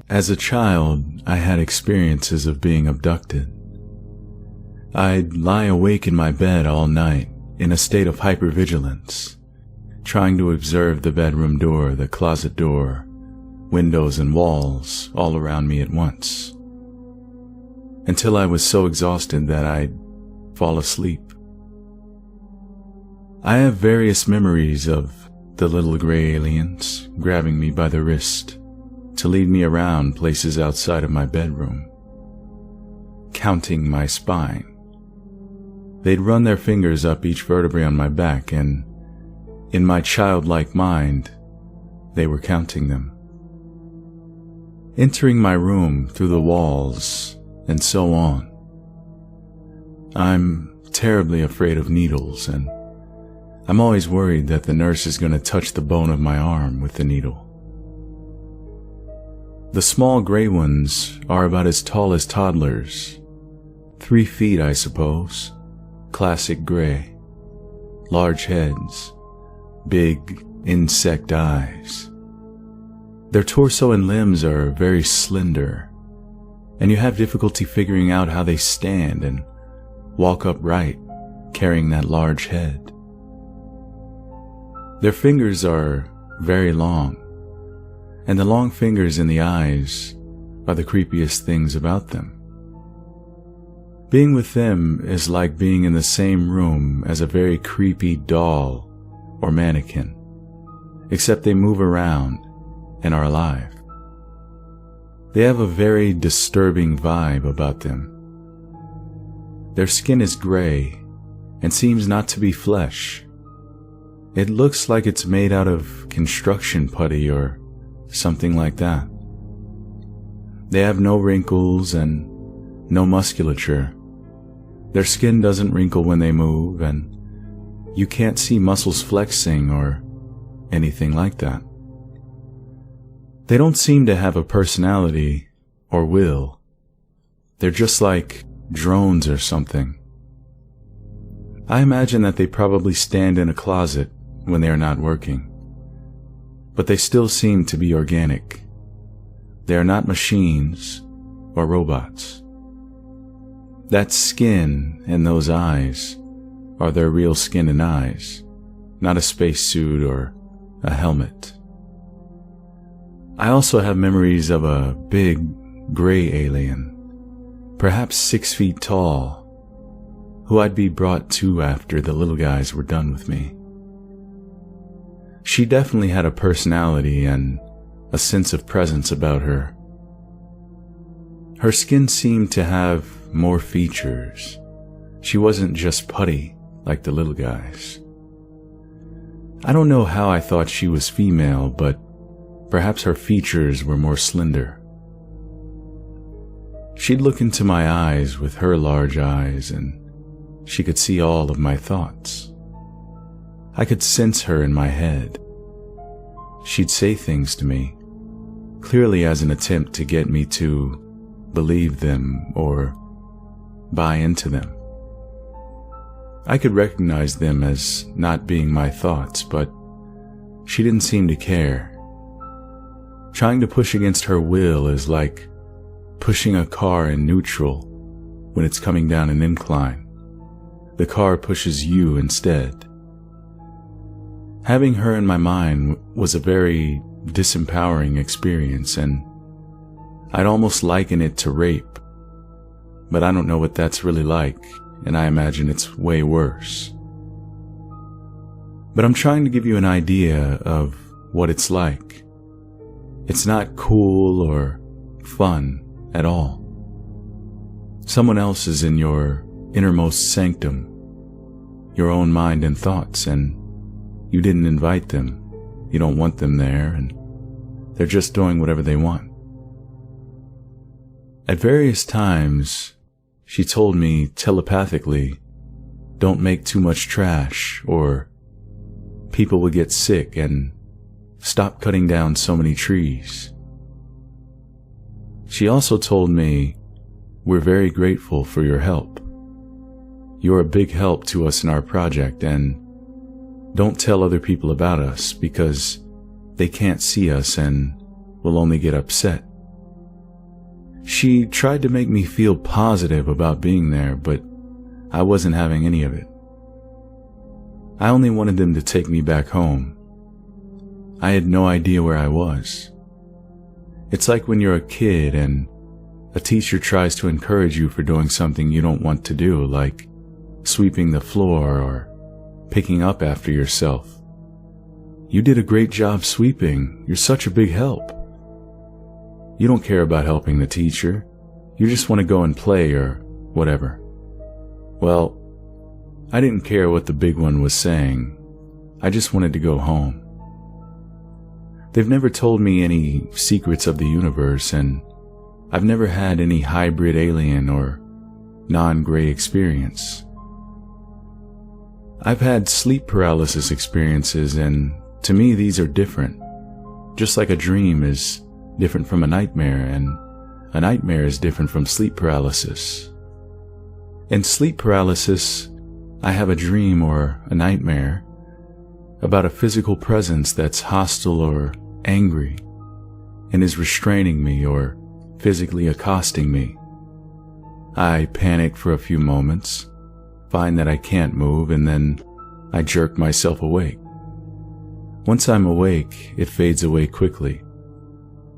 As a child, I had experiences of being abducted. I'd lie awake in my bed all night in a state of hypervigilance, trying to observe the bedroom door, the closet door, windows and walls all around me at once, until I was so exhausted that I'd fall asleep. I have various memories of the little gray aliens grabbing me by the wrist to lead me around places outside of my bedroom, counting my spine. They'd run their fingers up each vertebrae on my back, and in my childlike mind, they were counting them. Entering my room through the walls, and so on. I'm terribly afraid of needles, and I'm always worried that the nurse is going to touch the bone of my arm with the needle. The small gray ones are about as tall as toddlers, 3 feet, I suppose. Classic gray, large heads, big insect eyes. Their torso and limbs are very slender, and you have difficulty figuring out how they stand and walk upright, carrying that large head. Their fingers are very long, and the long fingers in the eyes are the creepiest things about them. Being with them is like being in the same room as a very creepy doll or mannequin, except they move around and are alive. They have a very disturbing vibe about them. Their skin is gray and seems not to be flesh. It looks like it's made out of construction putty or something like that. They have no wrinkles and no musculature. Their skin doesn't wrinkle when they move, and you can't see muscles flexing or anything like that. They don't seem to have a personality or will. They're just like drones or something. I imagine that they probably stand in a closet when they are not working, but they still seem to be organic. They are not machines or robots. That skin and those eyes are their real skin and eyes, not a spacesuit or a helmet. I also have memories of a big gray alien, perhaps 6 feet tall, who I'd be brought to after the little guys were done with me. She definitely had a personality and a sense of presence about her. Her skin seemed to have more features. She wasn't just putty like the little guys. I don't know how I thought she was female, but perhaps her features were more slender. She'd look into my eyes with her large eyes, and she could see all of my thoughts. I could sense her in my head. She'd say things to me, clearly as an attempt to get me to believe them or buy into them. I could recognize them as not being my thoughts, but she didn't seem to care. Trying to push against her will is like pushing a car in neutral when it's coming down an incline. The car pushes you instead. Having her in my mind was a very disempowering experience, and I'd almost liken it to rape. But I don't know what that's really like, and I imagine it's way worse. But I'm trying to give you an idea of what it's like. It's not cool or fun at all. Someone else is in your innermost sanctum, your own mind and thoughts, and you didn't invite them. You don't want them there, and they're just doing whatever they want. At various times, she told me telepathically, don't make too much trash, or people will get sick, and stop cutting down so many trees. She also told me, we're very grateful for your help. You're a big help to us in our project, and don't tell other people about us because they can't see us and will only get upset. She tried to make me feel positive about being there, but I wasn't having any of it. I only wanted them to take me back home. I had no idea where I was. It's like when you're a kid and a teacher tries to encourage you for doing something you don't want to do, like sweeping the floor or picking up after yourself. You did a great job sweeping. You're such a big help. You don't care about helping the teacher. You just want to go and play or whatever. Well, I didn't care what the big one was saying. I just wanted to go home. They've never told me any secrets of the universe, and I've never had any hybrid alien or non-gray experience. I've had sleep paralysis experiences, and to me these are different. Just like a dream is different from a nightmare, and a nightmare is different from sleep paralysis. In sleep paralysis, I have a dream or a nightmare about a physical presence that's hostile or angry and is restraining me or physically accosting me. I panic for a few moments, find that I can't move, and then I jerk myself awake. Once I'm awake, it fades away quickly,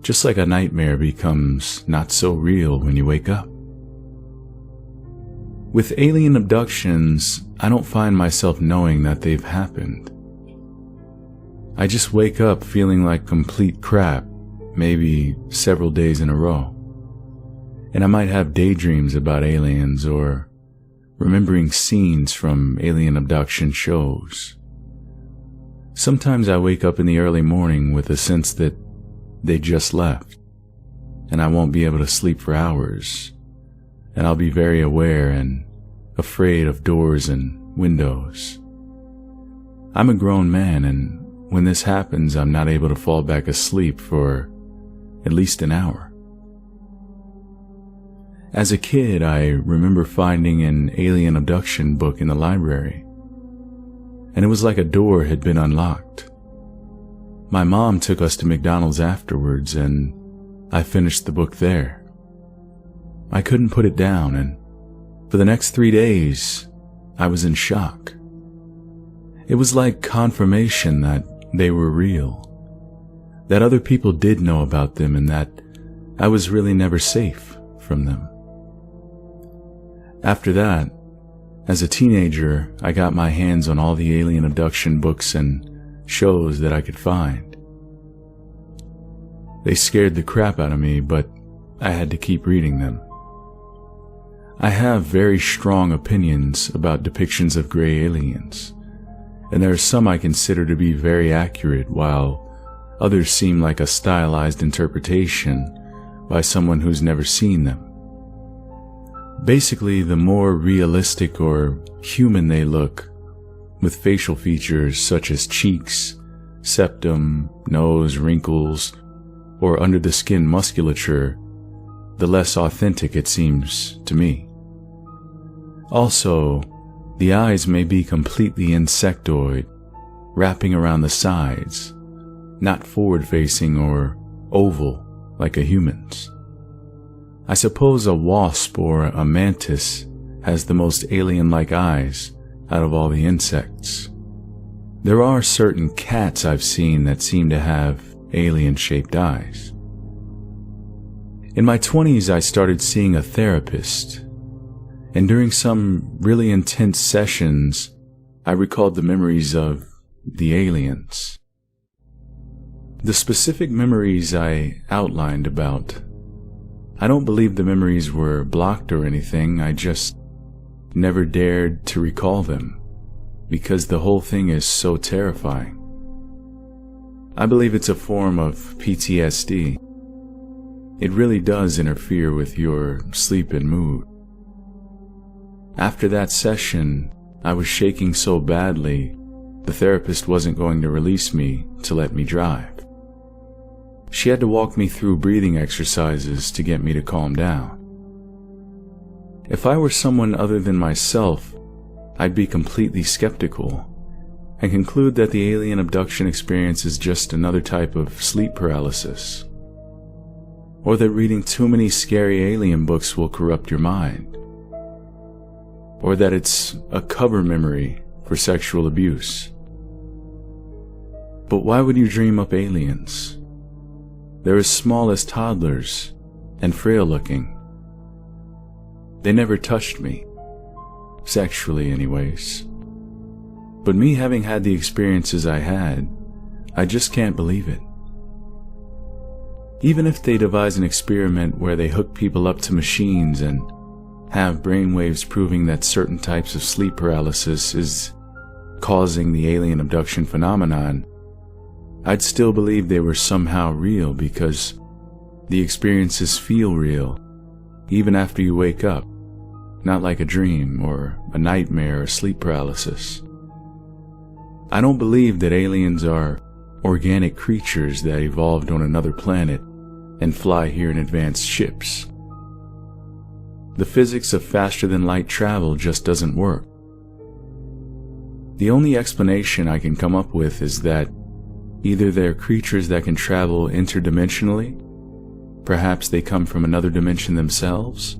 just like a nightmare becomes not so real when you wake up. With alien abductions, I don't find myself knowing that they've happened. I just wake up feeling like complete crap, maybe several days in a row. And I might have daydreams about aliens or remembering scenes from alien abduction shows. Sometimes I wake up in the early morning with a sense that they just left, and I won't be able to sleep for hours, and I'll be very aware and afraid of doors and windows. I'm a grown man, and when this happens, I'm not able to fall back asleep for at least an hour. As a kid, I remember finding an alien abduction book in the library, and it was like a door had been unlocked. My mom took us to McDonald's afterwards, and I finished the book there. I couldn't put it down, and for the next 3 days, I was in shock. It was like confirmation that they were real, that other people did know about them, and that I was really never safe from them. After that, as a teenager, I got my hands on all the alien abduction books and shows that I could find. They scared the crap out of me, but I had to keep reading them. I have very strong opinions about depictions of gray aliens, and there are some I consider to be very accurate, while others seem like a stylized interpretation by someone who's never seen them. Basically, the more realistic or human they look, with facial features such as cheeks, septum, nose, wrinkles, or under-the-skin musculature, the less authentic it seems to me. Also, the eyes may be completely insectoid, wrapping around the sides, not forward-facing or oval like a human's. I suppose a wasp or a mantis has the most alien-like eyes out of all the insects. There are certain cats I've seen that seem to have alien-shaped eyes. In my 20s, I started seeing a therapist, and during some really intense sessions, I recalled the memories of the aliens. The specific memories I outlined about, I don't believe the memories were blocked or anything. I just never dared to recall them because the whole thing is so terrifying. I believe it's a form of PTSD. It really does interfere with your sleep and mood. After that session, I was shaking so badly, the therapist wasn't going to release me to let me drive. She had to walk me through breathing exercises to get me to calm down. If I were someone other than myself, I'd be completely skeptical, and conclude that the alien abduction experience is just another type of sleep paralysis, or that reading too many scary alien books will corrupt your mind, or that it's a cover memory for sexual abuse. But why would you dream up aliens? They're as small as toddlers and frail looking. They never touched me, sexually anyways. But me having had the experiences I had, I just can't believe it. Even if they devise an experiment where they hook people up to machines and have brainwaves proving that certain types of sleep paralysis is causing the alien abduction phenomenon, I'd still believe they were somehow real because the experiences feel real, even after you wake up, not like a dream or a nightmare or sleep paralysis. I don't believe that aliens are organic creatures that evolved on another planet and fly here in advanced ships. The physics of faster-than-light travel just doesn't work. The only explanation I can come up with is that either they're creatures that can travel interdimensionally, perhaps they come from another dimension themselves,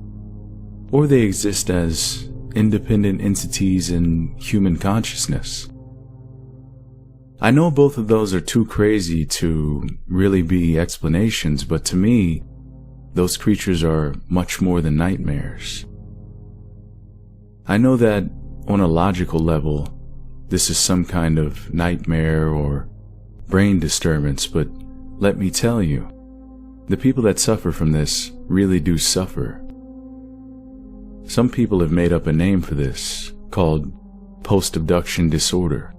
or they exist as independent entities in human consciousness. I know both of those are too crazy to really be explanations, but to me, those creatures are much more than nightmares. I know that on a logical level, this is some kind of nightmare or brain disturbance, but let me tell you, the people that suffer from this really do suffer. Some people have made up a name for this, called post-abduction disorder.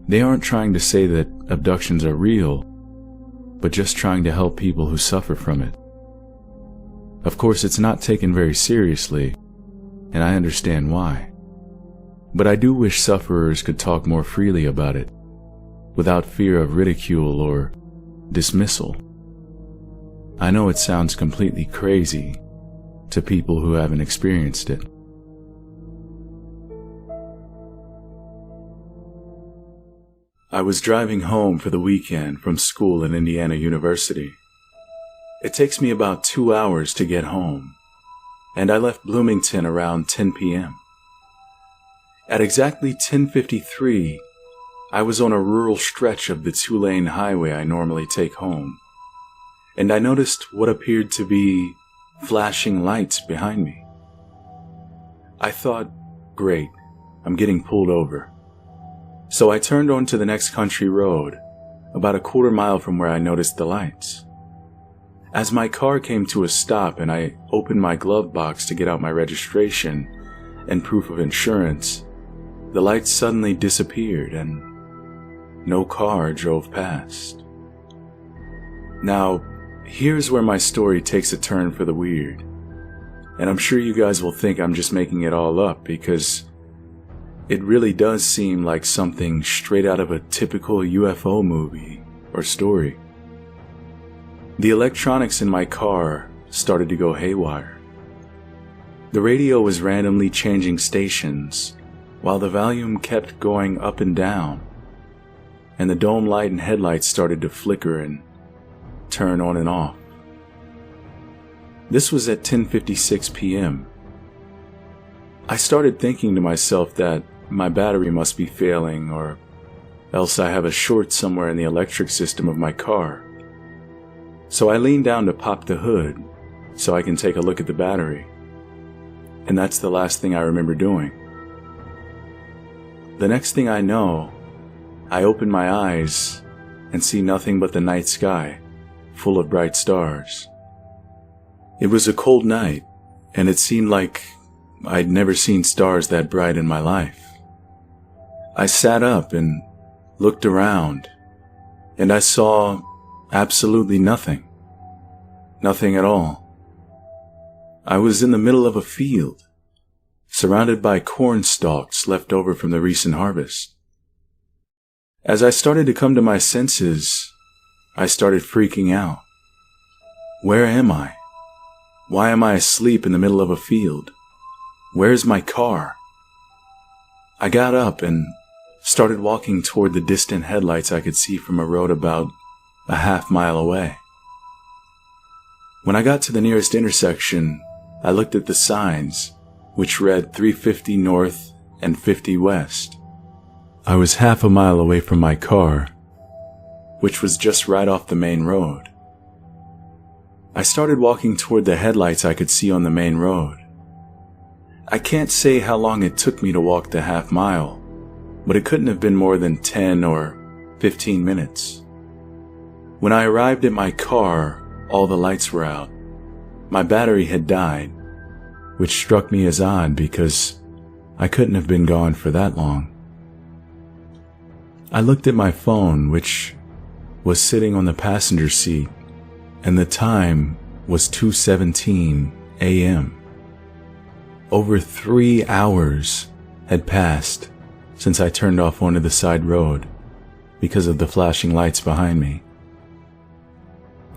They aren't trying to say that abductions are real, but just trying to help people who suffer from it. Of course, it's not taken very seriously, and I understand why. But I do wish sufferers could talk more freely about it, without fear of ridicule or dismissal. I know it sounds completely crazy to people who haven't experienced it. I was driving home for the weekend from school at Indiana University. It takes me about 2 hours to get home, and I left Bloomington around 10 p.m. At exactly 10:53, I was on a rural stretch of the 2-lane highway I normally take home, and I noticed what appeared to be flashing lights behind me. I thought, great, I'm getting pulled over. So I turned onto the next country road, about a quarter mile from where I noticed the lights. As my car came to a stop and I opened my glove box to get out my registration and proof of insurance, the lights suddenly disappeared and no car drove past. Now, here's where my story takes a turn for the weird, and I'm sure you guys will think I'm just making it all up because it really does seem like something straight out of a typical UFO movie or story. The electronics in my car started to go haywire. The radio was randomly changing stations while the volume kept going up and down, and the dome light and headlights started to flicker and turn on and off. This was at 10:56 p.m. I started thinking to myself that my battery must be failing, or else I have a short somewhere in the electric system of my car. So I leaned down to pop the hood so I can take a look at the battery. And that's the last thing I remember doing. The next thing I know, I open my eyes and see nothing but the night sky, full of bright stars. It was a cold night, and it seemed like I'd never seen stars that bright in my life. I sat up and looked around, and I saw absolutely nothing. Nothing at all. I was in the middle of a field, surrounded by corn stalks left over from the recent harvest. As I started to come to my senses, I started freaking out. Where am I? Why am I asleep in the middle of a field? Where's my car? I got up and started walking toward the distant headlights I could see from a road about a half-mile away. When I got to the nearest intersection, I looked at the signs, which read 350 north and 50 west. I was half a mile away from my car, which was just right off the main road. I started walking toward the headlights I could see on the main road. I can't say how long it took me to walk the half mile, but it couldn't have been more than 10 or 15 minutes. When I arrived at my car, all the lights were out. My battery had died, which struck me as odd because I couldn't have been gone for that long. I looked at my phone, which was sitting on the passenger seat, and the time was 2:17 a.m. Over 3 hours had passed since I turned off onto the side road because of the flashing lights behind me.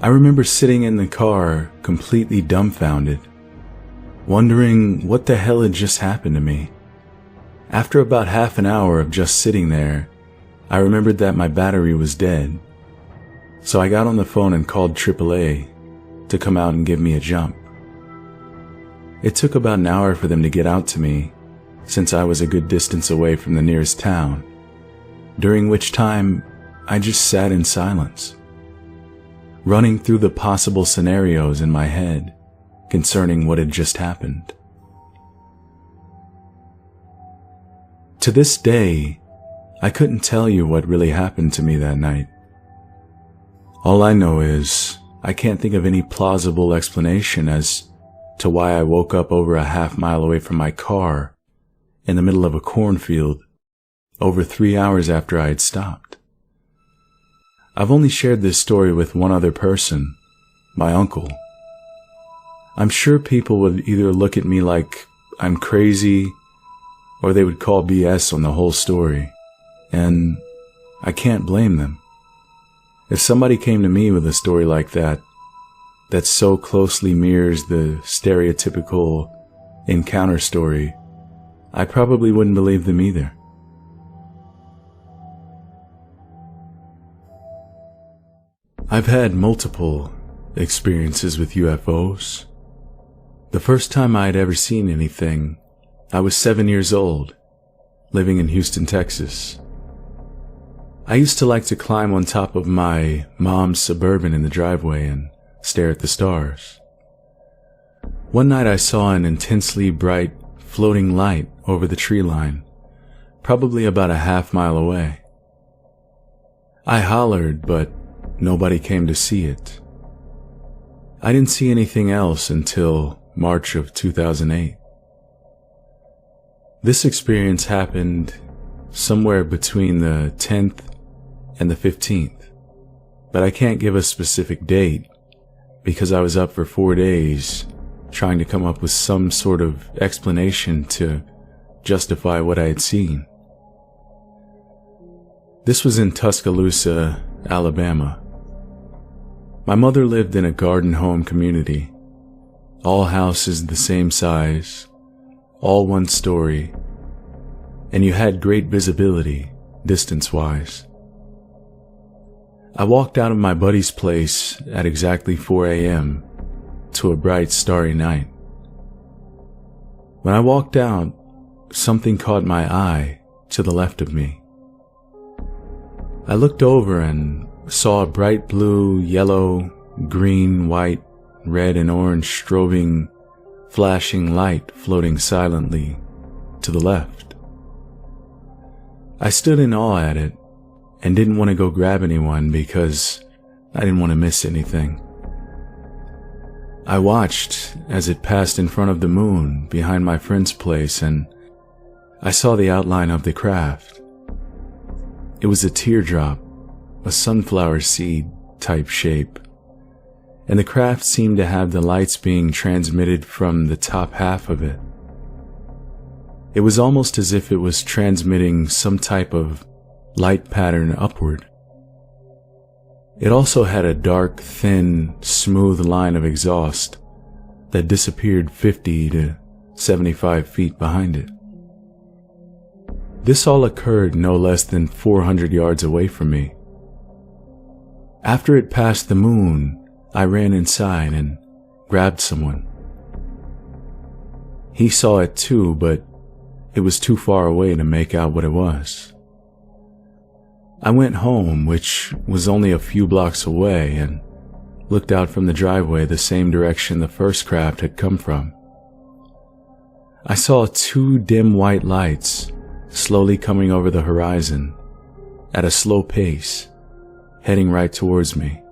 I remember sitting in the car completely dumbfounded, wondering what the hell had just happened to me. After about half an hour of just sitting there, I remembered that my battery was dead, so I got on the phone and called AAA to come out and give me a jump. It took about an hour for them to get out to me, since I was a good distance away from the nearest town, during which time I just sat in silence, running through the possible scenarios in my head concerning what had just happened. To this day, I couldn't tell you what really happened to me that night. All I know is I can't think of any plausible explanation as to why I woke up over a half mile away from my car in the middle of a cornfield over 3 hours after I had stopped. I've only shared this story with one other person, my uncle. I'm sure people would either look at me like I'm crazy or they would call BS on the whole story, and I can't blame them. If somebody came to me with a story like that so closely mirrors the stereotypical encounter story, I probably wouldn't believe them either. I've had multiple experiences with UFOs. The first time I had ever seen anything, I was 7 years old, living in Houston, Texas. I used to like to climb on top of my mom's Suburban in the driveway and stare at the stars. One night I saw an intensely bright, floating light over the tree line, probably about a half mile away. I hollered, but nobody came to see it. I didn't see anything else until March of 2008. This experience happened somewhere between the 10th and the 15th, but I can't give a specific date because I was up for 4 days trying to come up with some sort of explanation to justify what I had seen. This was in Tuscaloosa, Alabama. My mother lived in a garden home community, all houses the same size, all one story, and you had great visibility distance-wise. I walked out of my buddy's place at exactly 4 a.m. to a bright, starry night. When I walked out, something caught my eye to the left of me. I looked over and saw a bright blue, yellow, green, white, red, and orange strobing, flashing light floating silently to the left. I stood in awe at it and didn't want to go grab anyone because I didn't want to miss anything. I watched as it passed in front of the moon behind my friend's place, and I saw the outline of the craft. It was a teardrop, a sunflower seed type shape, and the craft seemed to have the lights being transmitted from the top half of it. It was almost as if it was transmitting some type of light pattern upward. It also had a dark, thin, smooth line of exhaust that disappeared 50 to 75 feet behind it. This all occurred no less than 400 yards away from me. After it passed the moon, I ran inside and grabbed someone. He saw it too, but it was too far away to make out what it was. I went home, which was only a few blocks away, and looked out from the driveway the same direction the first craft had come from. I saw 2 dim white lights slowly coming over the horizon at a slow pace, heading right towards me.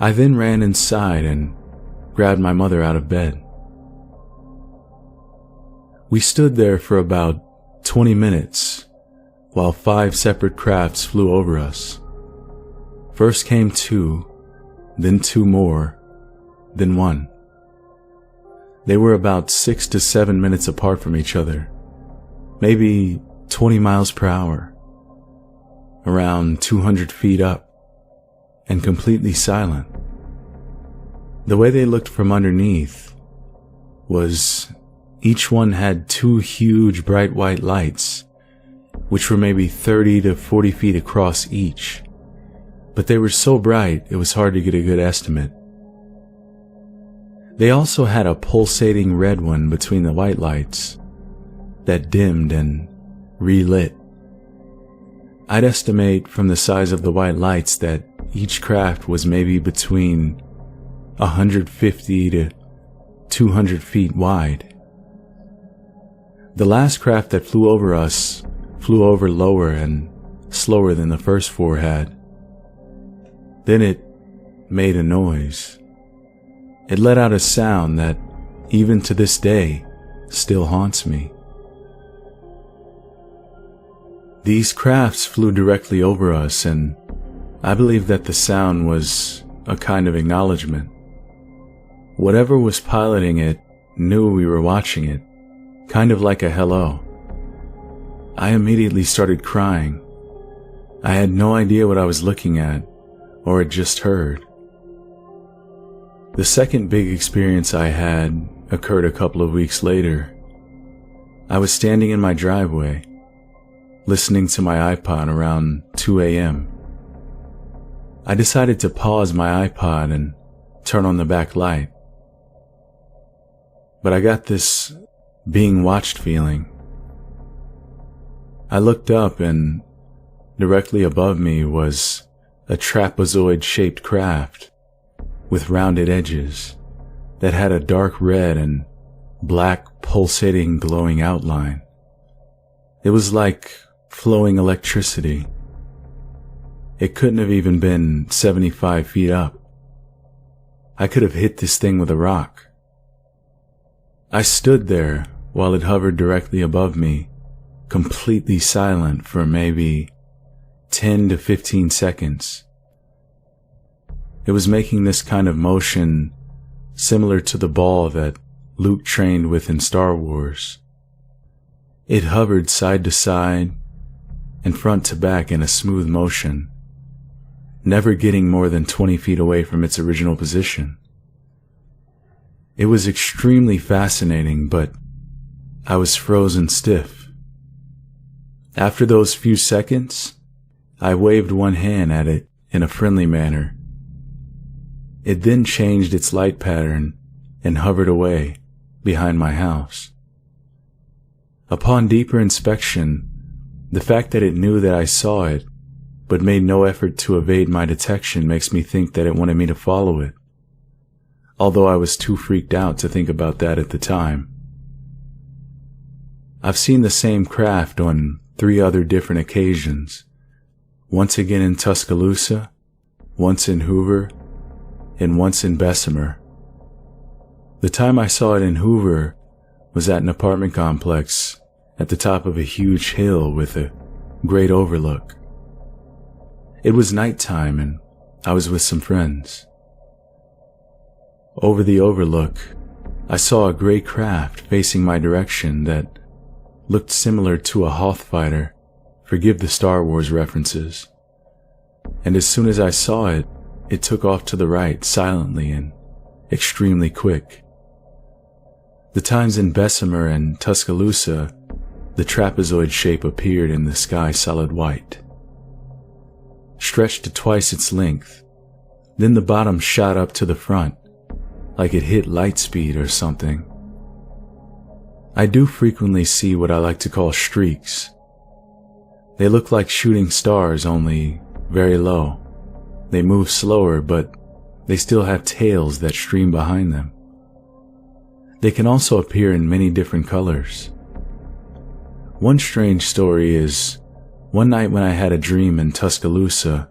I then ran inside and grabbed my mother out of bed. We stood there for about 20 minutes while 5 separate crafts flew over us. First came 2, then 2 more, then 1. They were about 6 to 7 minutes apart from each other, maybe 20 miles per hour, around 200 feet up, and completely silent. The way they looked from underneath was each one had 2 huge bright white lights, which were maybe 30 to 40 feet across each, but they were so bright it was hard to get a good estimate. They also had a pulsating red one between the white lights that dimmed and relit. I'd estimate from the size of the white lights that each craft was maybe between 150 to 200 feet wide. The last craft that flew over us flew over lower and slower than the first 4 had. Then it made a noise. It let out a sound that, even to this day, still haunts me. These crafts flew directly over us, and I believe that the sound was a kind of acknowledgement. Whatever was piloting it knew we were watching it, kind of like a hello. I immediately started crying. I had no idea what I was looking at, or had just heard. The second big experience I had occurred a couple of weeks later. I was standing in my driveway, listening to my iPod around 2 a.m. I decided to pause my iPod and turn on the back light. But I got this being watched feeling. I looked up, and directly above me was a trapezoid-shaped craft with rounded edges that had a dark red and black pulsating glowing outline. It was like flowing electricity. It couldn't have even been 75 feet up. I could have hit this thing with a rock. I stood there while it hovered directly above me, completely silent for maybe 10 to 15 seconds. It was making this kind of motion similar to the ball that Luke trained with in Star Wars. It hovered side to side and front to back in a smooth motion, never getting more than 20 feet away from its original position. It was extremely fascinating, but I was frozen stiff. After those few seconds, I waved one hand at it in a friendly manner. It then changed its light pattern and hovered away behind my house. Upon deeper inspection, the fact that it knew that I saw it, but made no effort to evade my detection, makes me think that it wanted me to follow it, although I was too freaked out to think about that at the time. I've seen the same craft on 3 other different occasions, once again in Tuscaloosa, once in Hoover, and once in Bessemer. The time I saw it in Hoover was at an apartment complex at the top of a huge hill with a great overlook. It was nighttime and I was with some friends. Over the overlook, I saw a gray craft facing my direction that looked similar to a Hoth fighter, forgive the Star Wars references. And as soon as I saw it, it took off to the right silently and extremely quick. The times in Bessemer and Tuscaloosa the trapezoid shape appeared in the sky solid white, stretched to twice its length. Then the bottom shot up to the front, like it hit light speed or something. I do frequently see what I like to call streaks. They look like shooting stars, only very low. They move slower, but they still have tails that stream behind them. They can also appear in many different colors. One strange story is, one night when I had a dream in Tuscaloosa.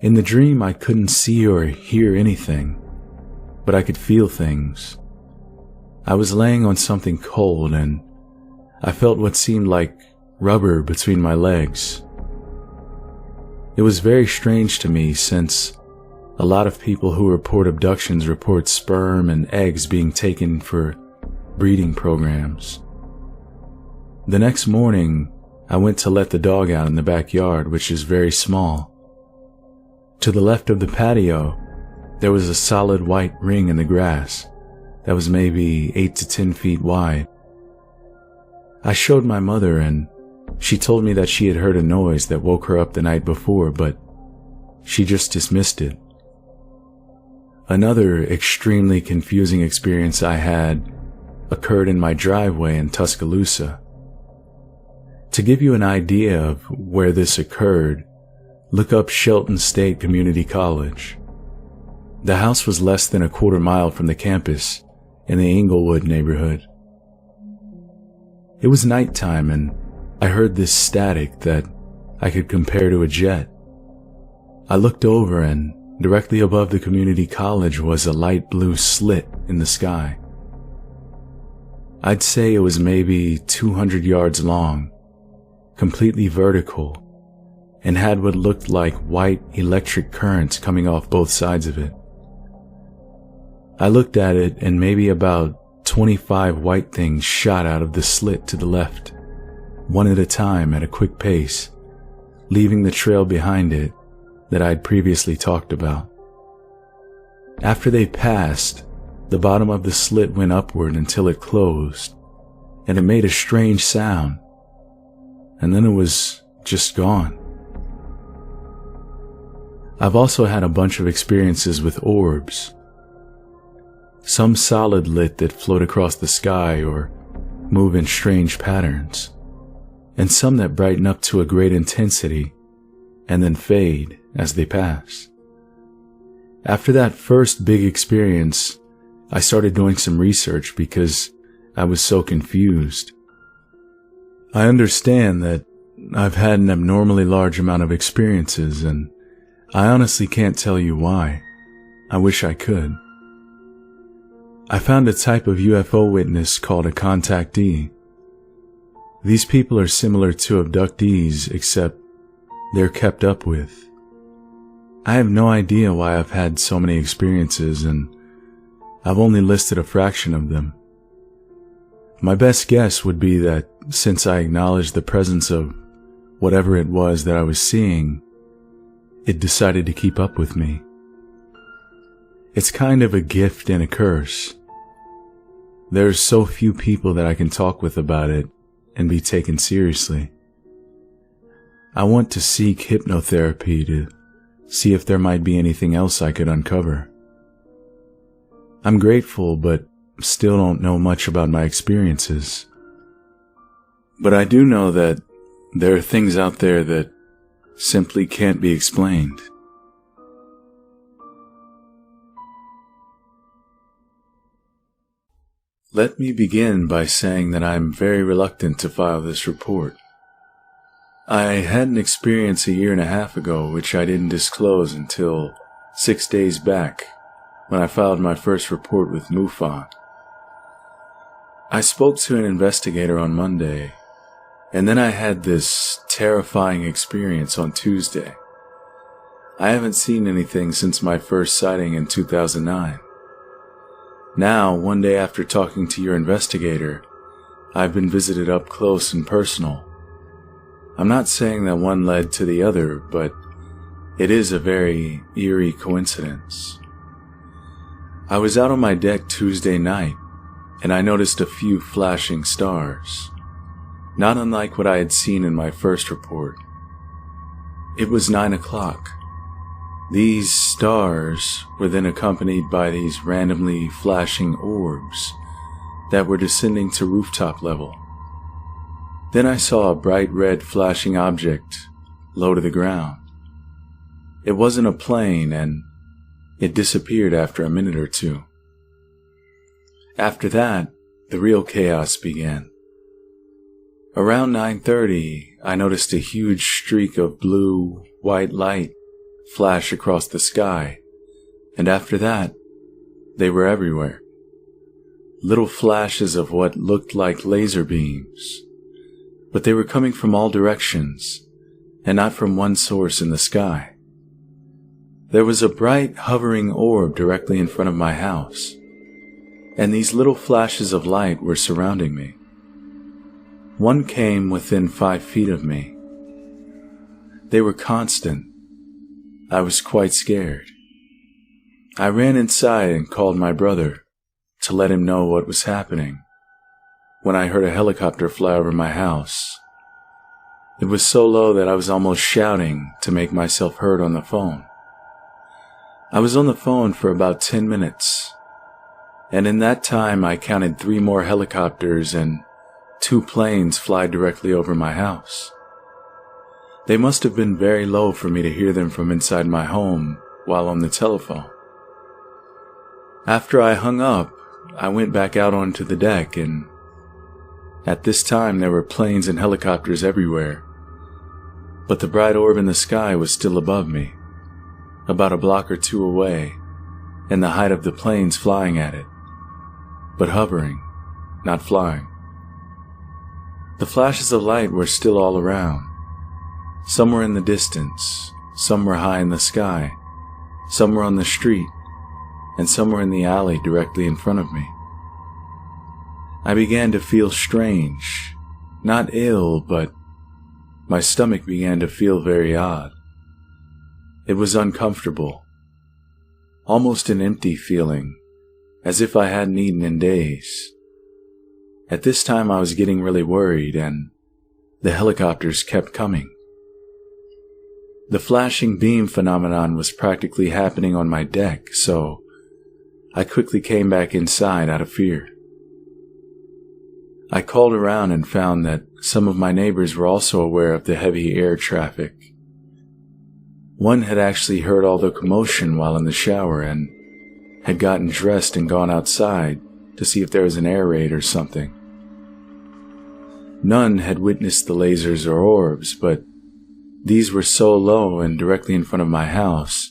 In the dream, I couldn't see or hear anything, but I could feel things. I was laying on something cold and I felt what seemed like rubber between my legs. It was very strange to me since a lot of people who report abductions report sperm and eggs being taken for breeding programs. The next morning, I went to let the dog out in the backyard, which is very small. To the left of the patio, there was a solid white ring in the grass that was maybe 8 to 10 feet wide. I showed my mother and she told me that she had heard a noise that woke her up the night before, but she just dismissed it. Another extremely confusing experience I had occurred in my driveway in Tuscaloosa. To give you an idea of where this occurred, look up Shelton State Community College. The house was less than a quarter mile from the campus in the Inglewood neighborhood. It was nighttime and I heard this static that I could compare to a jet. I looked over and directly above the community college was a light blue slit in the sky. I'd say it was maybe 200 yards long, completely vertical, and had what looked like white electric currents coming off both sides of it. I looked at it and maybe about 25 white things shot out of the slit to the left, one at a time at a quick pace, leaving the trail behind it that I'd previously talked about. After they passed, the bottom of the slit went upward until it closed, and it made a strange sound, and then it was just gone. I've also had a bunch of experiences with orbs. Some solid lit that float across the sky or move in strange patterns, and some that brighten up to a great intensity and then fade as they pass. After that first big experience, I started doing some research because I was so confused. I understand that I've had an abnormally large amount of experiences, and I honestly can't tell you why. I wish I could. I found a type of UFO witness called a contactee. These people are similar to abductees, except they're kept up with. I have no idea why I've had so many experiences, and I've only listed a fraction of them. My best guess would be that since I acknowledged the presence of whatever it was that I was seeing, it decided to keep up with me. It's kind of a gift and a curse. There's so few people that I can talk with about it and be taken seriously. I want to seek hypnotherapy to see if there might be anything else I could uncover. I'm grateful, but still don't know much about my experiences. But I do know that there are things out there that simply can't be explained. Let me begin by saying that I'm very reluctant to file this report. I had an experience a year and a half ago which I didn't disclose until 6 days back when I filed my first report with MUFON. I spoke to an investigator on Monday, and then I had this terrifying experience on Tuesday. I haven't seen anything since my first sighting in 2009. Now, one day after talking to your investigator, I've been visited up close and personal. I'm not saying that one led to the other, but it is a very eerie coincidence. I was out on my deck Tuesday night, and I noticed a few flashing stars. not unlike what I had seen in my first report. It was 9 o'clock. These stars were then accompanied by these randomly flashing orbs that were descending to rooftop level. Then I saw a bright red flashing object low to the ground. It wasn't a plane, and it disappeared after a minute or two. After that, the real chaos began. Around 9:30, I noticed a huge streak of blue-white light flash across the sky, and after that, they were everywhere. Little flashes of what looked like laser beams, but they were coming from all directions, and not from one source in the sky. There was a bright, hovering orb directly in front of my house, and these little flashes of light were surrounding me. One came within 5 feet of me. They were constant. I was quite scared. I ran inside and called my brother to let him know what was happening when I heard a helicopter fly over my house. It was so low that I was almost shouting to make myself heard on the phone. I was on the phone for about 10 minutes, and in that time I counted 3 more helicopters and 2 planes fly directly over my house. They must have been very low for me to hear them from inside my home while on the telephone. After I hung up, I went back out onto the deck, and at this time there were planes and helicopters everywhere, but the bright orb in the sky was still above me, about a block or 2 away, and the height of the planes flying at it, but hovering, not flying. The flashes of light were still all around. Some were in the distance, some were high in the sky, some were on the street, and some were in the alley directly in front of me. I began to feel strange, not ill, but my stomach began to feel very odd. It was uncomfortable, almost an empty feeling, as if I hadn't eaten in days. At this time I was getting really worried, and the helicopters kept coming. The flashing beam phenomenon was practically happening on my deck, so I quickly came back inside out of fear. I called around and found that some of my neighbors were also aware of the heavy air traffic. One had actually heard all the commotion while in the shower and had gotten dressed and gone outside to see if there was an air raid or something. None had witnessed the lasers or orbs, but these were so low and directly in front of my house,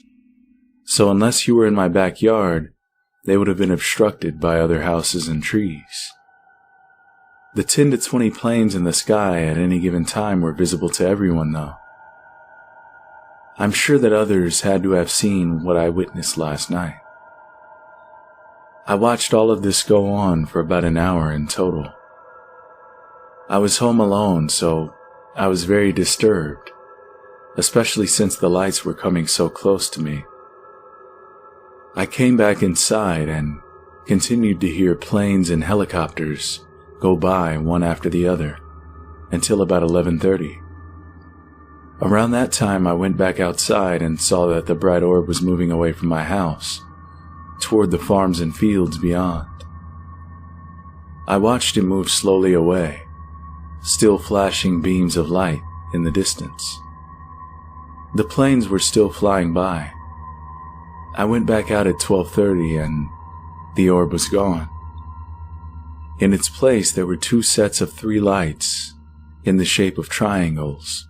so unless you were in my backyard, they would have been obstructed by other houses and trees. The 10 to 20 planes in the sky at any given time were visible to everyone, though. I'm sure that others had to have seen what I witnessed last night. I watched all of this go on for about an hour in total. I was home alone, so I was very disturbed, especially since the lights were coming so close to me. I came back inside and continued to hear planes and helicopters go by one after the other until about 11:30. Around that time I went back outside and saw that the bright orb was moving away from my house toward the farms and fields beyond. I watched it move slowly away, still flashing beams of light in the distance. The planes were still flying by. I went back out at 12:30 and the orb was gone. In its place there were 2 sets of 3 lights in the shape of triangles,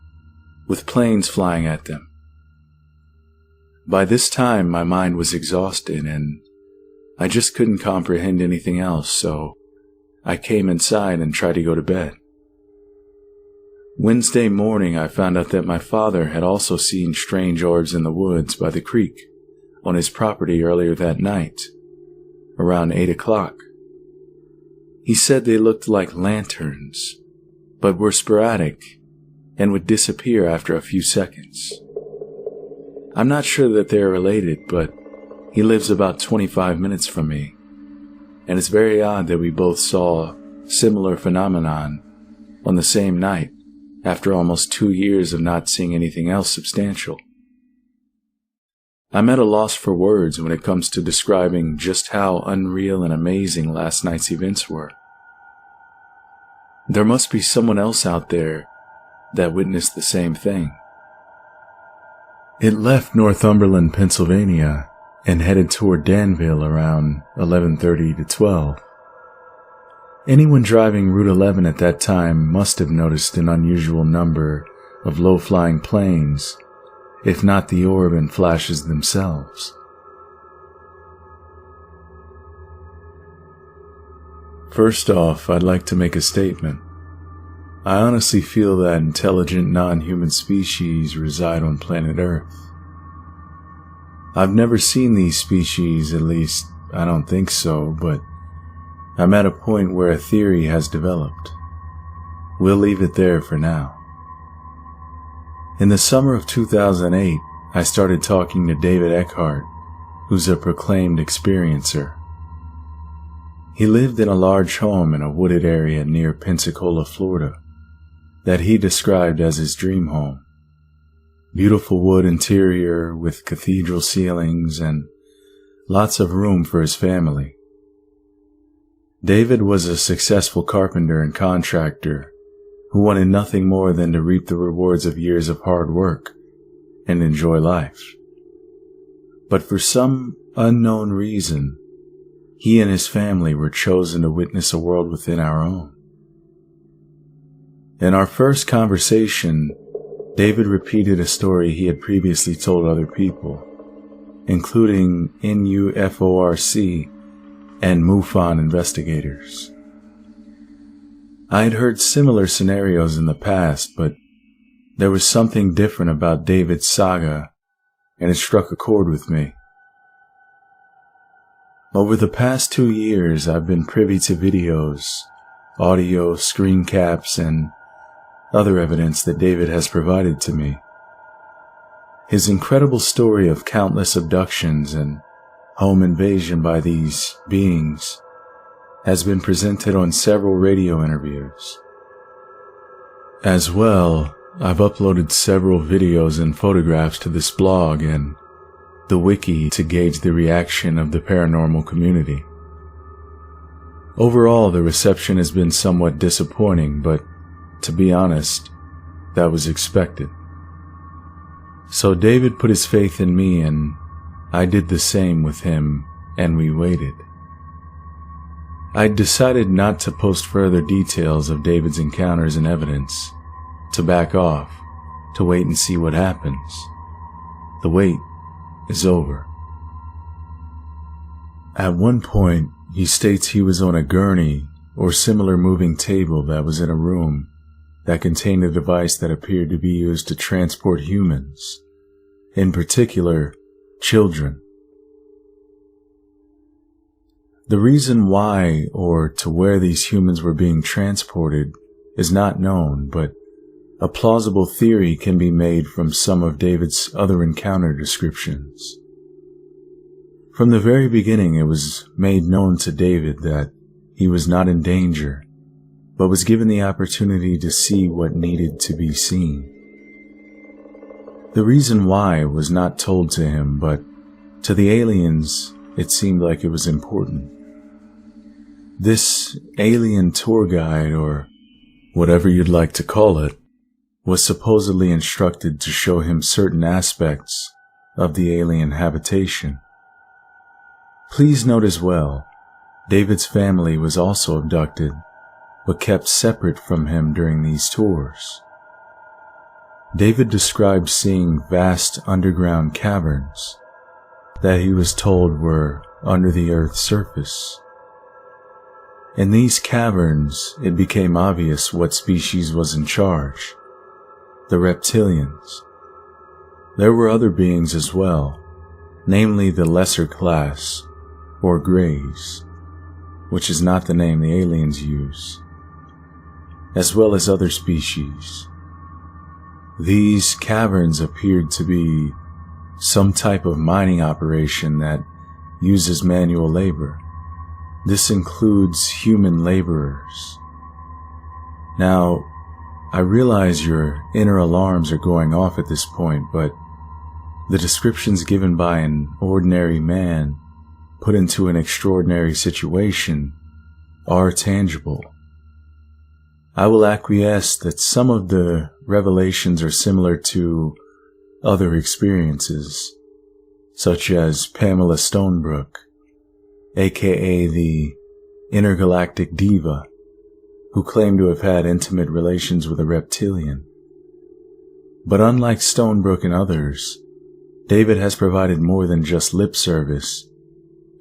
with planes flying at them. By this time my mind was exhausted and I just couldn't comprehend anything else, so I came inside and tried to go to bed. Wednesday morning I found out that my father had also seen strange orbs in the woods by the creek on his property earlier that night, around 8 o'clock. He said they looked like lanterns, but were sporadic and would disappear after a few seconds. I'm not sure that they are related, but he lives about 25 minutes from me, and it's very odd that we both saw similar phenomenon on the same night, after almost 2 years of not seeing anything else substantial. I'm at a loss for words when it comes to describing just how unreal and amazing last night's events were. There must be someone else out there that witnessed the same thing. It left Northumberland, Pennsylvania, and headed toward Danville around 11:30 to 12. Anyone driving Route 11 at that time must have noticed an unusual number of low-flying planes, if not the orb and flashes themselves. First off, I'd like to make a statement. I honestly feel that intelligent non-human species reside on planet Earth. I've never seen these species, at least I don't think so, but I'm at a point where a theory has developed. We'll leave it there for now. In the summer of 2008, I started talking to David Eckhart, who's a proclaimed experiencer. He lived in a large home in a wooded area near Pensacola, Florida, that he described as his dream home. Beautiful wood interior with cathedral ceilings and lots of room for his family. David was a successful carpenter and contractor who wanted nothing more than to reap the rewards of years of hard work and enjoy life. But for some unknown reason, he and his family were chosen to witness a world within our own. In our first conversation, David repeated a story he had previously told other people, including NUFORC and MUFON investigators. I had heard similar scenarios in the past, but there was something different about David's saga, and it struck a chord with me. Over the past 2 years, I've been privy to videos, audio, screen caps, and other evidence that David has provided to me. His incredible story of countless abductions and home invasion by these beings has been presented on several radio interviews. As well, I've uploaded several videos and photographs to this blog and the wiki to gauge the reaction of the paranormal community. Overall, the reception has been somewhat disappointing, but to be honest, that was expected. So David put his faith in me, and I did the same with him, and we waited. I'd decided not to post further details of David's encounters and evidence, to back off, to wait and see what happens. The wait is over. At one point, he states he was on a gurney or similar moving table that was in a room that contained a device that appeared to be used to transport humans, in particular, children. The reason why or to where these humans were being transported is not known, but a plausible theory can be made from some of David's other encounter descriptions. From the very beginning, it was made known to David that he was not in danger, but was given the opportunity to see what needed to be seen. The reason why was not told to him, but to the aliens, it seemed like it was important. This alien tour guide, or whatever you'd like to call it, was supposedly instructed to show him certain aspects of the alien habitation. Please note as well, David's family was also abducted, but kept separate from him during these tours. David described seeing vast underground caverns that he was told were under the Earth's surface. In these caverns, it became obvious what species was in charge: the reptilians. There were other beings as well, namely the lesser class, or Greys, which is not the name the aliens use, as well as other species. These caverns appeared to be some type of mining operation that uses manual labor. This includes human laborers. Now, I realize your inner alarms are going off at this point, but the descriptions given by an ordinary man put into an extraordinary situation are tangible. I will acquiesce that some of the revelations are similar to other experiences, such as Pamela Stonebrook, aka the intergalactic diva, who claimed to have had intimate relations with a reptilian. But unlike Stonebrook and others, David has provided more than just lip service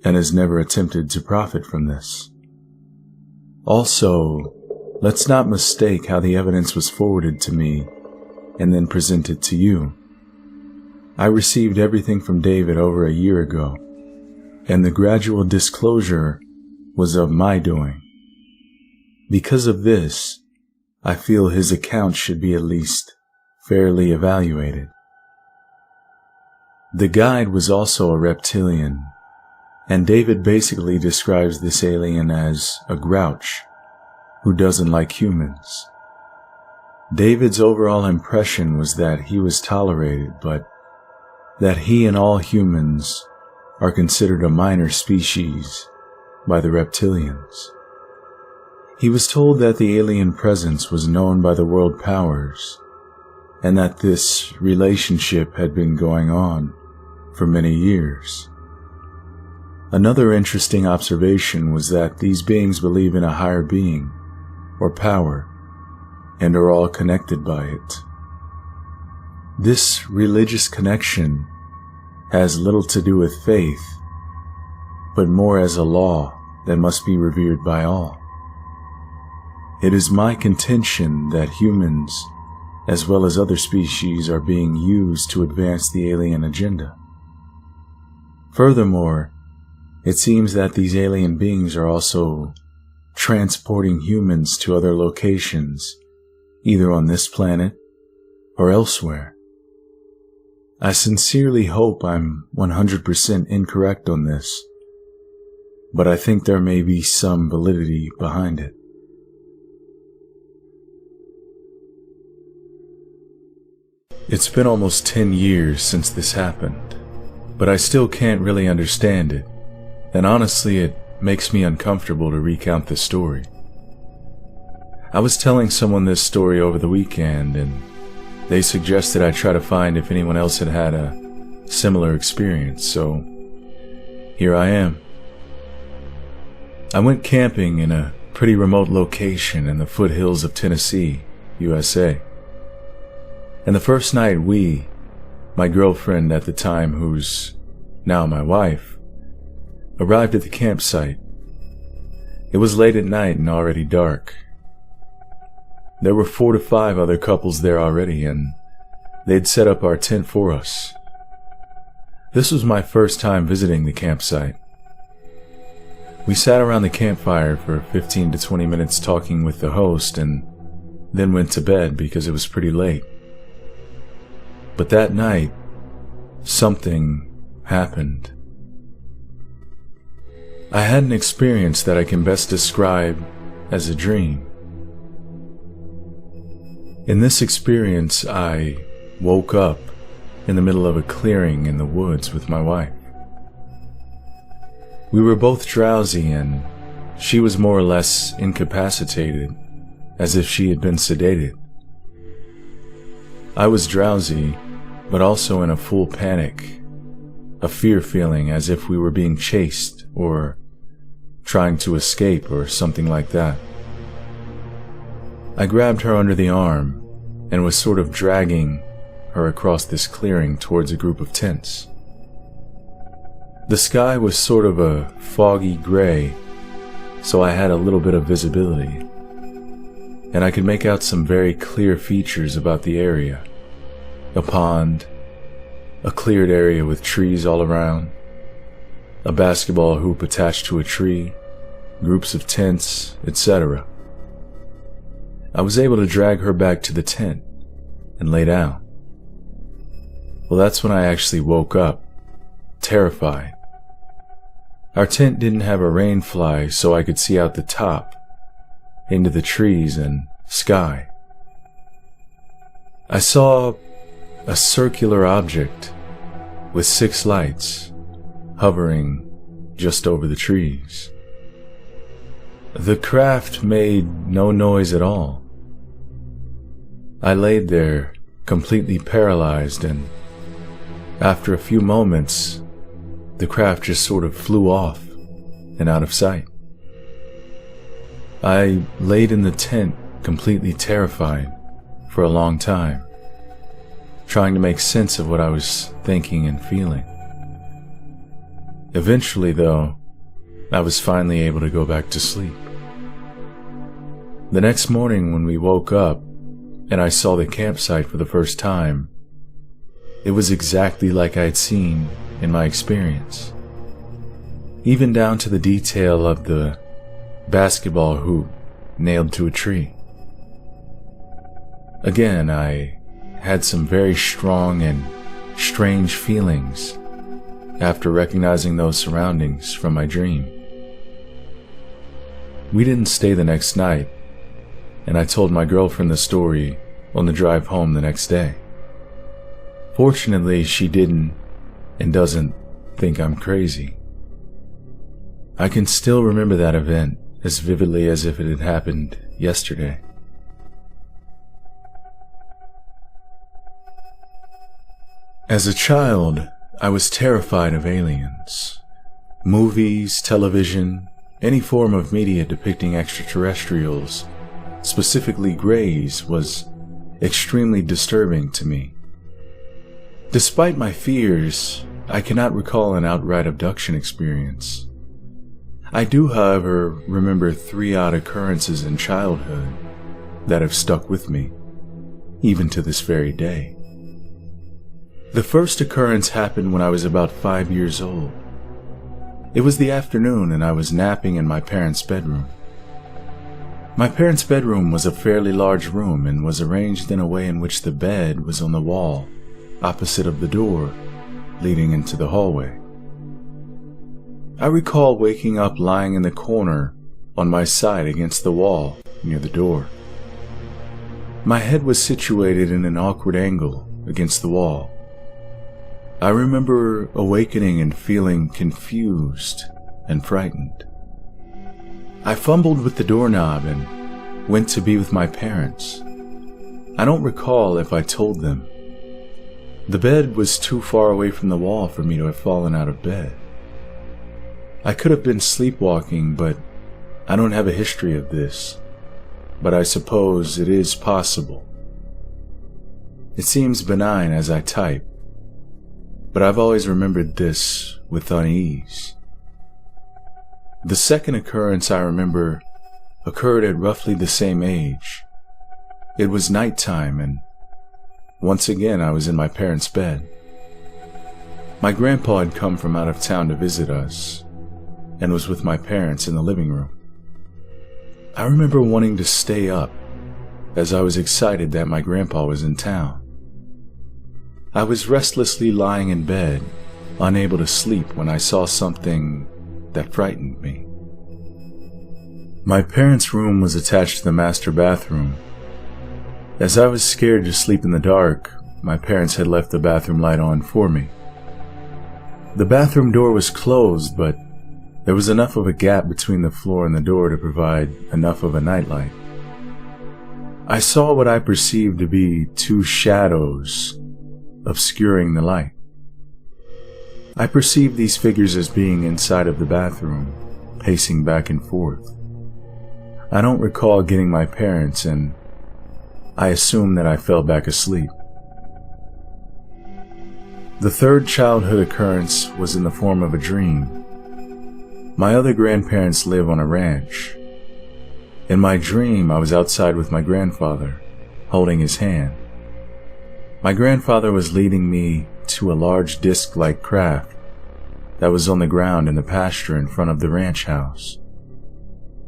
and has never attempted to profit from this. Also, let's not mistake how the evidence was forwarded to me and then presented to you. I received everything from David over a year ago, and the gradual disclosure was of my doing. Because of this, I feel his account should be at least fairly evaluated. The guide was also a reptilian, and David basically describes this alien as a grouch who doesn't like humans. David's overall impression was that he was tolerated, but that he and all humans are considered a minor species by the reptilians. He was told that the alien presence was known by the world powers, and that this relationship had been going on for many years. Another interesting observation was that these beings believe in a higher being, or power, and are all connected by it. This religious connection has little to do with faith, but more as a law that must be revered by all. It is my contention that humans, as well as other species, are being used to advance the alien agenda. Furthermore, it seems that these alien beings are also transporting humans to other locations, either on this planet or elsewhere. I sincerely hope I'm 100% incorrect on this, but I think there may be some validity behind it. It's been almost 10 years since this happened, but I still can't really understand it, and honestly it makes me uncomfortable to recount this story. I was telling someone this story over the weekend, and they suggested I try to find if anyone else had had a similar experience, so here I am. I went camping in a pretty remote location in the foothills of Tennessee, USA. And the first night my girlfriend at the time, who's now my wife, arrived at the campsite. It was late at night and already dark. There were 4 to 5 other couples there already, and they'd set up our tent for us. This was my first time visiting the campsite. We sat around the campfire for 15 to 20 minutes talking with the host, and then went to bed because it was pretty late. But that night, something happened. I had an experience that I can best describe as a dream. In this experience, I woke up in the middle of a clearing in the woods with my wife. We were both drowsy, and she was more or less incapacitated, as if she had been sedated. I was drowsy, but also in a full panic, a fear feeling as if we were being chased or trying to escape or something like that. I grabbed her under the arm and was sort of dragging her across this clearing towards a group of tents. The sky was sort of a foggy gray, so I had a little bit of visibility, and I could make out some very clear features about the area. A pond, a cleared area with trees all around, a basketball hoop attached to a tree, groups of tents, etc. I was able to drag her back to the tent and lay down. Well, that's when I actually woke up, terrified. Our tent didn't have a rain fly, so I could see out the top, into the trees and sky. I saw a circular object with 6 lights hovering just over the trees. The craft made no noise at all. I laid there completely paralyzed, and after a few moments, the craft just sort of flew off and out of sight. I laid in the tent completely terrified for a long time, trying to make sense of what I was thinking and feeling. Eventually, though, I was finally able to go back to sleep. The next morning when we woke up and I saw the campsite for the first time, it was exactly like I had seen in my experience, even down to the detail of the basketball hoop nailed to a tree. Again, I had some very strong and strange feelings after recognizing those surroundings from my dream. We didn't stay the next night, and I told my girlfriend the story on the drive home the next day. Fortunately, she didn't and doesn't think I'm crazy. I can still remember that event as vividly as if it had happened yesterday. As a child, I was terrified of aliens. Movies, television, any form of media depicting extraterrestrials, specifically greys, was extremely disturbing to me. Despite my fears, I cannot recall an outright abduction experience. I do, however, remember 3 odd occurrences in childhood that have stuck with me, even to this very day. The first occurrence happened when I was about 5 years old. It was the afternoon and I was napping in my parents' bedroom. My parents' bedroom was a fairly large room and was arranged in a way in which the bed was on the wall, opposite of the door, leading into the hallway. I recall waking up lying in the corner on my side against the wall near the door. My head was situated in an awkward angle against the wall. I remember awakening and feeling confused and frightened. I fumbled with the doorknob and went to be with my parents. I don't recall if I told them. The bed was too far away from the wall for me to have fallen out of bed. I could have been sleepwalking, but I don't have a history of this. But I suppose it is possible. It seems benign as I type, but I've always remembered this with unease. The second occurrence I remember occurred at roughly the same age. It was nighttime, and once again I was in my parents' bed. My grandpa had come from out of town to visit us, and was with my parents in the living room. I remember wanting to stay up, as I was excited that my grandpa was in town. I was restlessly lying in bed, unable to sleep when I saw something that frightened me. My parents' room was attached to the master bathroom. As I was scared to sleep in the dark, my parents had left the bathroom light on for me. The bathroom door was closed, but there was enough of a gap between the floor and the door to provide enough of a nightlight. I saw what I perceived to be 2 shadows obscuring the light. I perceived these figures as being inside of the bathroom, pacing back and forth. I don't recall getting my parents, and I assume that I fell back asleep. The third childhood occurrence was in the form of a dream. My other grandparents live on a ranch. In my dream, I was outside with my grandfather, holding his hand. My grandfather was leading me to a large disc-like craft that was on the ground in the pasture in front of the ranch house.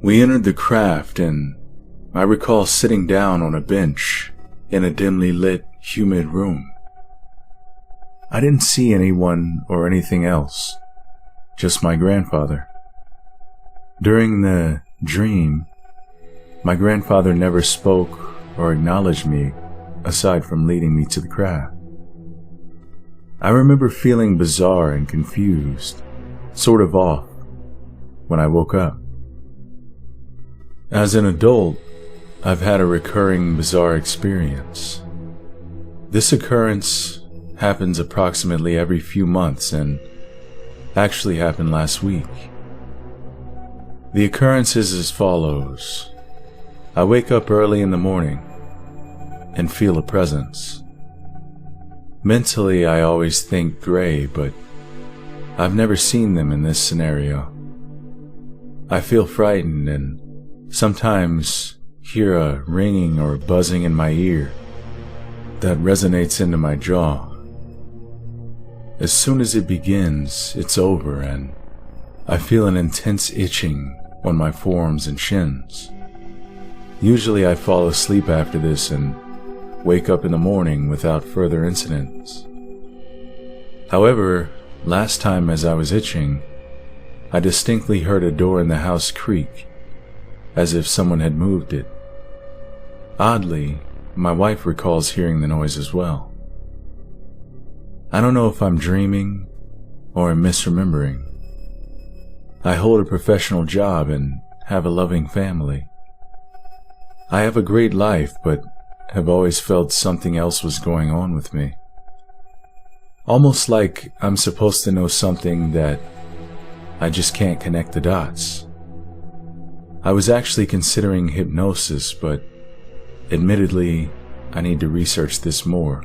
We entered the craft, and I recall sitting down on a bench in a dimly lit, humid room. I didn't see anyone or anything else, just my grandfather. During the dream, my grandfather never spoke or acknowledged me aside from leading me to the craft. I remember feeling bizarre and confused, sort of off, when I woke up. As an adult, I've had a recurring bizarre experience. This occurrence happens approximately every few months and actually happened last week. The occurrence is as follows. I wake up early in the morning and feel a presence. Mentally, I always think gray, but I've never seen them in this scenario. I feel frightened and sometimes hear a ringing or buzzing in my ear that resonates into my jaw. As soon as it begins, it's over and I feel an intense itching on my forearms and shins. Usually I fall asleep after this and wake up in the morning without further incidents. However, last time as I was itching, I distinctly heard a door in the house creak, as if someone had moved it. Oddly, my wife recalls hearing the noise as well. I don't know if I'm dreaming or I'm misremembering. I hold a professional job and have a loving family. I have a great life, but have always felt something else was going on with me. Almost like I'm supposed to know something that I just can't connect the dots. I was actually considering hypnosis, but admittedly, I need to research this more.